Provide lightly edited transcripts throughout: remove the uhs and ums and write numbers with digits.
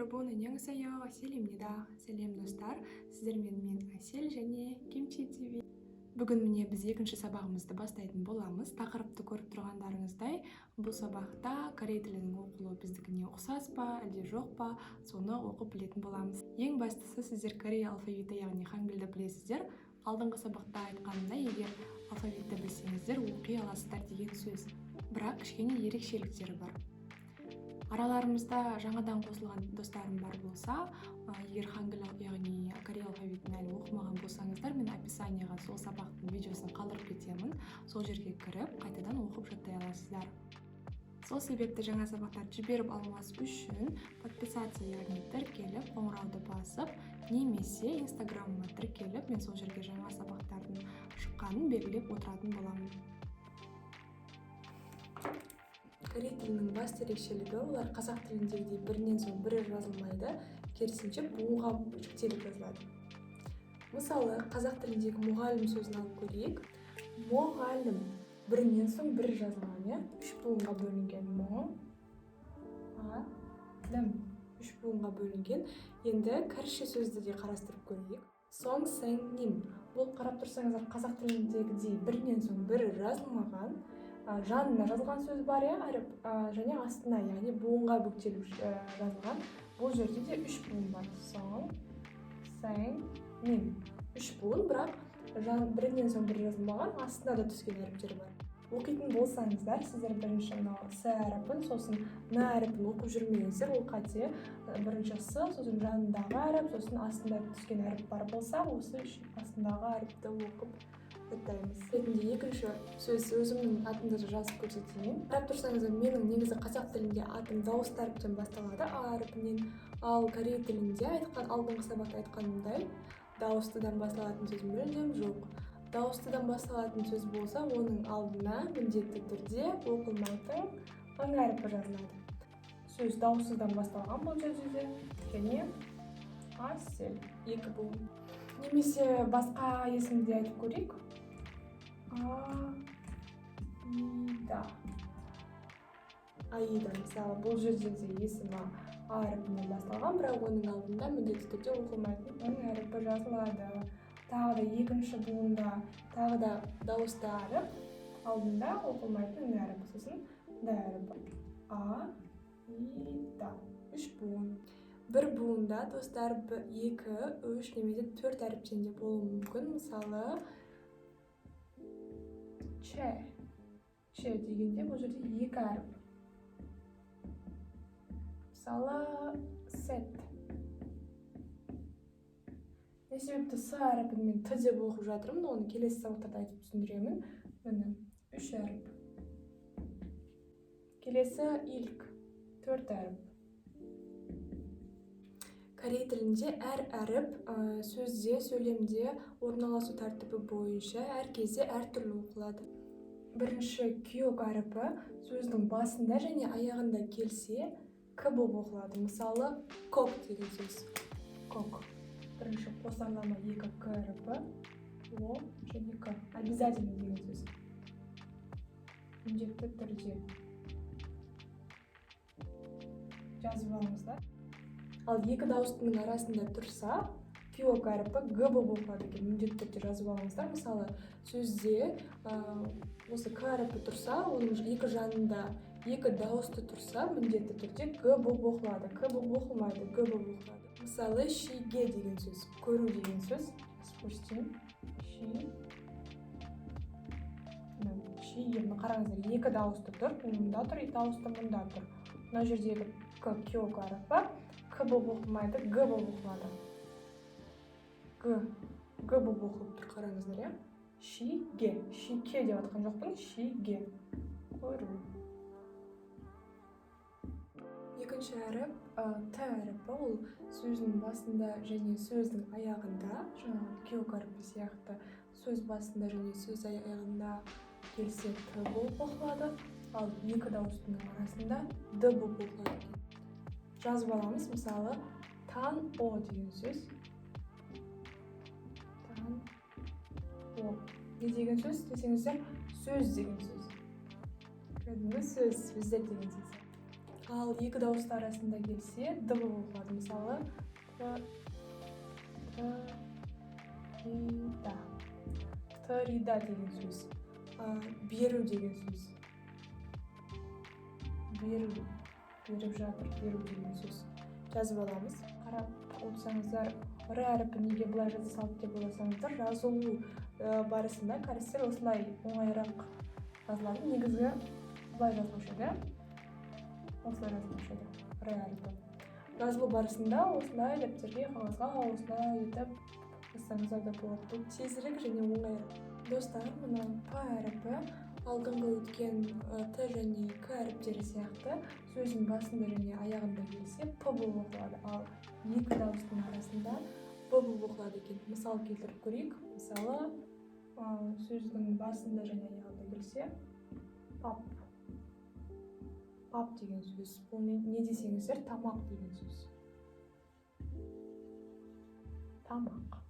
여러분 안녕하세요. 아сел입니다. Сәлем достар. Сіздермен мен Асел және Kimchi TV. Бүгін міне біз екінші сабағымызды бастайтын боламыз. Тақырыпты көріп тұрғандарыңыздай, бұл сабақта корей тілінің оқылуы біздікіне ұқсас па, әлде жоқ па, соны оқып білетін боламыз. Ең бастысы сіздер корей алфавиті, яғни хангыльді білесіздер. Алдыңғы сабақта айтқанымдай, егер алфавитті білсеңіздер, оқи аласыздар деген сөз. Бірақ кішкене ерекшеліктері бар. Араларымызда жаңадан қосылған достарым бар болса, егер хангыль, яғни корей алфавитін әлі оқымаған болсаңыздар, мен описанияға сол сабақтың видеосын қалдырып кетемін. Сол жерге кіріп, қайтадан оқып жаттай аласыздар. Сол себепті жаңа сабақтарды жіберіп алмас үшін подписаться, яғни тіркеліп, қоңырауды басып, немесе инстаграмыма тіркеліп, мен сол жерге жаңа сабақтардың шыққанын белгілеп отыратын боламын. Корей тілінің басты ерекшелігі, олар қазақ тіліндегідей бірінен соң бірі жазылмайды, керісінше буынға жіктеліп жазылады. Мысалы, қазақ тіліндегі мұғалім сөзін алып көрейік. Мұғалім бірінен соң бірі жазылған, үш буынға бөлінген. Мұғалім үш буынға бөлінген. Енді кәрісше сөзді де қарастырып көрейік. Сонсеңним. Бұл қарап тұрсаңыздар қазақ тіліндегідей бірінен соң бірі жазылмаған. Жанына жазылған сөз бар, және астына, яғни буынға бүктеліп жазылған. Бұл жерде де үш буын бар. Сон, сәң, ним. Үш буын, бірақ бірінен соң бірі жазылмаған, астына да түскен әріптер бар. Оқитын болсаңыздар, сіздер бірінші С әріпін, сосын Н әріпін оқып жүрмеңіздер, ол қате. Бірінші С, сосын жанындағы әріп, сосын астында түскен әріп бар болса, осы астындағы әріпті оқып жаттаймыз. Ретінде екінші сөз өзімнің атымды жазып көрсетейін. Қарап тұрсаңыздар, менің негізі қазақ тілінде атым дауысты әріптен басталады, А әріпінен. Ал корей тілінде алдыңғы сабақта айтқанымдай, дауыстыдан басталатын сөз мүлдем жоқ. Дауыстыдан басталатын сөз болса, оның алдына міндетті түрде оқылмайтын ң әріпі жазылады. Сөз дауыстыдан басталған бұл жерде, және Асел, екі буын. Немесе басқа есімді айтып көрейік. Аида, мысалы, бұл жерде де есімі А әріпінен басталған, бірақ оның алдында міндетті түрде оқылмайтын ң әріпі жазылады. Тағы да екінші буында, тағы да дауысты әріп, алдында оқылмайтын ң әріп, сосын Д әріп. Аида, үш буын. Бір буында достар 2, 3 немесе 4 әріптен де болуы мүмкін. Мысалы, Ч дегенде бұл жерде екі әріп. Мысалы, сет. Не себепті С әріпін мен Т деп оқып жатырмын, оны келесі сабақтарда айтып түсіндіремін. Міне, үш әріп. Келесі илк, 4 әріп. Корей тілінде әр әріп сөзде, сөйлемде орналасу тәртібі бойынша әр кезде әртүрлі оқылады. Бірінші күйок әріпі сөздің басында және аяғында келсе, К болып оқылады. Мысалы, кок деген сөз. Кок. Бірінші қосарлама 2 К әріпі, О және К. Обязательно деген сөз. Міндетті түрде жазып алыңыздар. Ал екі дауыстының арасында тұрса, күйок әріпі Г болып оқылады екен. Міндетті түрде жазып алыңыздар. Мысалы, сөзде осы К әріпі тұрса, оның екі жанында екі дауысты тұрса, міндетті түрде Г болып оқылады. К болып оқылмайды, Г болып оқылады. Мысалы, шиге деген сөз, көру деген сөз. Спустим. Шиге, қараңыздар, екі дауысты тұр, мұнда тұр, дауысты мұнда тұр. Мына жердегі К күйок әріпі К болып оқылмайды, Г болып оқылады. Г болып оқылып тұр, қараңыздар, шиге, шике деп атқан жоқпын, шиге, көру. Екінші әріп, Т әріпі, ол сөздің басында және сөздің аяғында, жаңағы күйок әріпі сияқты сөз басында және сөз аяғында келсе Т болып оқылады, ал екі дауыстының арасында Д болып оқылады. Жазып аламыз, мысалы, тан о деген сөз. Тан о. Не деген сөз десеңіздер, сөз деген сөз. Сөздер деген сөз. Ал екі дауысты арасында келсе д болып оқылады. Мысалы тырида деген сөз, беру деген сөз. Беріп жатыр, беру деген сөз. Жазып аламыз. Қарап отырсаңыздар, р әріпі неге былай жаза салды деп ойласаңыздар, жазылу барысында кәрістер осылай оңайырақ жазылады. Негізгі былай жазылушы еді. Осылай жазылушы еді, р әріпі. Жазылу барысында осылай дәптерге, қағазға осылай етіп жазсаңыздар да болады. Бұл тезірек және оңайырақ. Достар, мына п әріпі алдыңғы өткен т және к әріптері сияқты сөздің басында және аяғында келсе п болып оқылады. Ал екі дауыстың арасында б болып оқылады екен. Мысал келтіріп көрейік. Мысалы, сөздің басында және аяғында келсе пап. Пап деген сөз. Бұл не десеңіздер, тамақ деген сөз. Тамақ.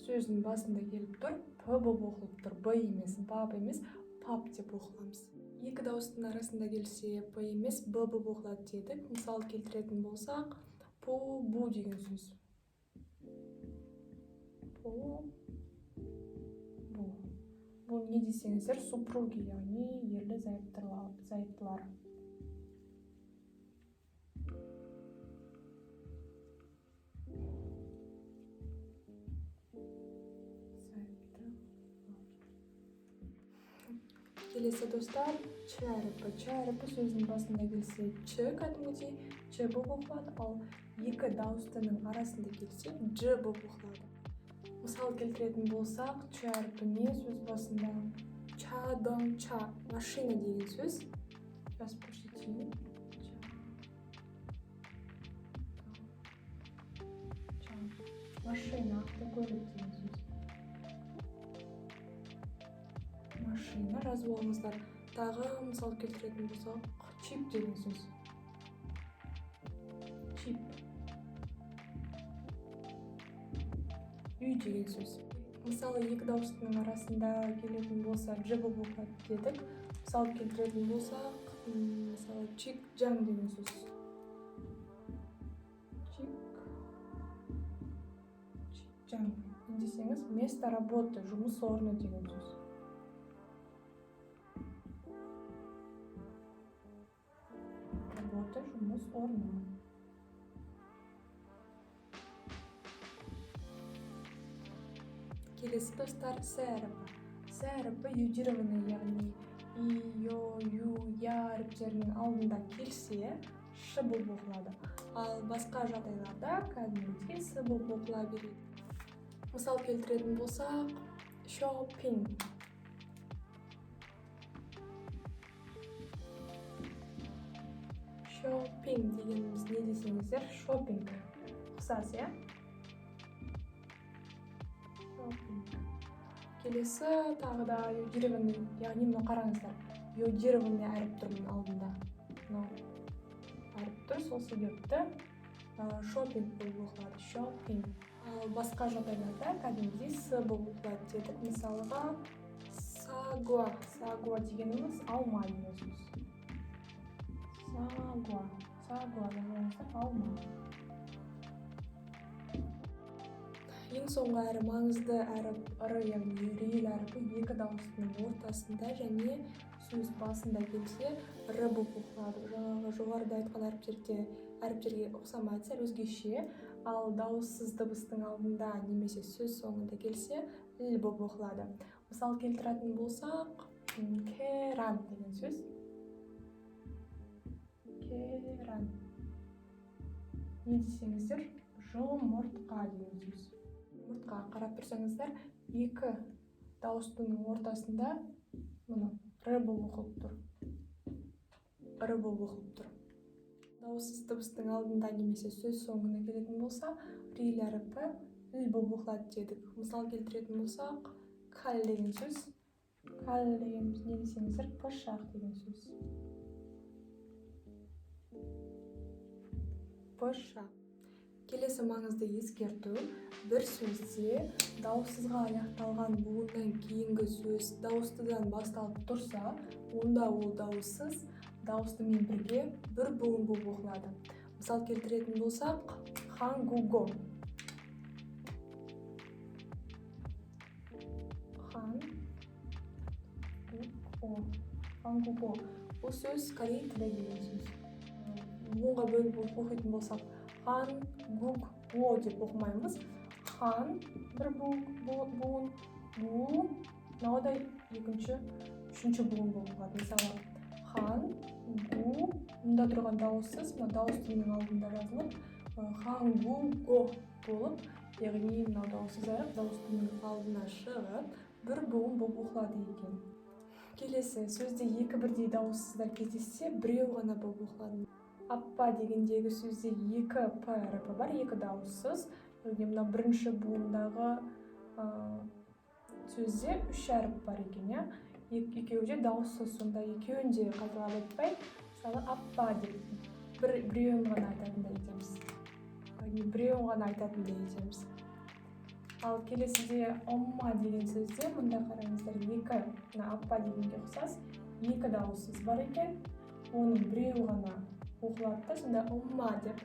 Сөздің басында келіп тұр, п болып оқылып тұр. Б емес, баб емес, пап деп оқыламыз. Екі дауыстың арасында келсе п емес, б болып оқылады дедік. Мысал келтіретін болсақ, по бу деген сөз. По бу. Бұл не десеңіздер, супруги, яғни ерлі зайыптылар. Келесі достар, ч әріпі. Ч әріпі сөздің басында келсе ч кәдімгідей ч болып оқылады, ал екі дауыстының арасында келсе дж болып оқылады. Мысал келтіретін болсақ, ч әріпіне сөз басында чадонча, машина деген сөз. Жазып көрсетейін. Машина, автокөлік деген сөз. Машина жазып алыңыздар. Тағы мысал келтіретін болсақ, чип деген сөз. Чип. Үй деген сөз. Мысалы, екі дауыстың арасында келетін болса, дж болып оқылады дедік. Мысал келтіретін болсақ, мысалы, чик-джан деген сөз. Чик-джан. Не десеңіз, место работы, жұмыс орны деген сөз. Жұмыс орны. Келесі достар, с әріпі. С әріпі юдированный, яғни и, ё, ю, я әріптерінің алдында келсе ш болып оқылады. Ал басқа жағдайларда кәдімгідей с болып оқыла береді. Мысал келтіретін болсақ, шопинг. Шопинг дегеніміз не десеңіздер, шопинг. Ұқсас, е? Шопинг. Келесі тағы да йодированный, яғни мұны қараңыздар. Йодированный әріп тұр мұның алдында. Әріп тұр, сол себепті шопинг болып оқылады. Шопинг. Ал басқа жағдайларда кәдімгідей с болып оқылады дедік. Мысалға, сагуа. Сагуа дегеніміз алма деген сөз. Сагуа жазылыңыздар, алма. Ең соңғы әрі маңызды әріп р, яғни рейл әріпі екі дауыстың ортасында және сөз басында келсе р болып оқылады. Жаңағы жоғарыда айтқан әріптерге ұқсамайды, сәл өзгеше, ал дауыссыз дыбыстың алдында немесе сөз соңында келсе л болып оқылады. Мысал келтіретін болсақ, керан деген сөз. Керан. Не десеңіздер, жұмыртқа деген сөз. Жұмыртқа қарап тұрсаңыздар, екі дауыстың ортасында мұны р болып оқылып тұр. Р болып оқылып тұр. Дауыссыз дыбыстың алдында немесе сөз соңына келетін болса, рил әріпі л болып оқылады дедік. Мысал келтіретін болсақ, кал деген сөз. Кал дегеніміз не десеңіздер, пышақ деген сөз. Пышақ. Келесі маңызды ескерту, бір сөзде дауыссызға аяқталған буыннан кейінгі сөз дауыстыдан басталып тұрса, онда ол дауыссыз, дауысты менен бирге бир буын болуп окулады. Мисал келтиретін болсақ, хангуго. Хангуго. Бұл сөз корей тілі деген сөз. Буынға бөліп оқитын болсақ, хангуго деп оқымаймыз. Хан бір буын, гу мынадай екінші, үшінші буын болып қалады. Мысалы, хан, гу, мұнда тұрған дауыссыз, мына дауыс тілінің алдында жазылып, хангуго болып, яғни мынау дауыссыз әріп, дауыс тілінің алдына шығып, бір буын болып оқылады екен. Келесі, сөзде екі бірдей дауыссыздар кездессе, біреу ғана болып оқылады. Аппа дегендегі сөзде екі п әріпі бар, екі дауыссыз. Яғни мына бірінші буындағы сөзде үш әріп бар екен, иә? Екеуі де дауыссыз, сонда екеуін де қайталап айтпай, мысалы аппа деп біреуін ғана айтатындай етеміз. Яғни біреуін ғана айтатындай етеміз. Ал келесіде омма деген сөзде мұнда қараңыздар, екі, мына аппа дегенге ұқсас, екі дауыссыз бар екен. Оның біреуі ғана оқылады, сонда омма деп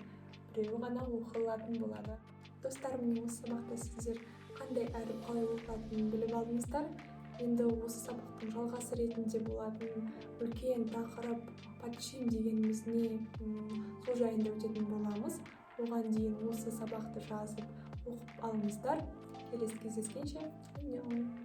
біреуі ғана оқылатын болады. Достар, міне осы сабақта сіздер қандай әріп қалай оқылатынын біліп алдыңыздар. Енді осы сабақтың жалғасы ретінде болатын үлкен тақырып подчим дегеніміз не, сол жайында өтетін боламыз. Оған дейін осы сабақты жазып оқып алыңыздар. Келесі кездескенше,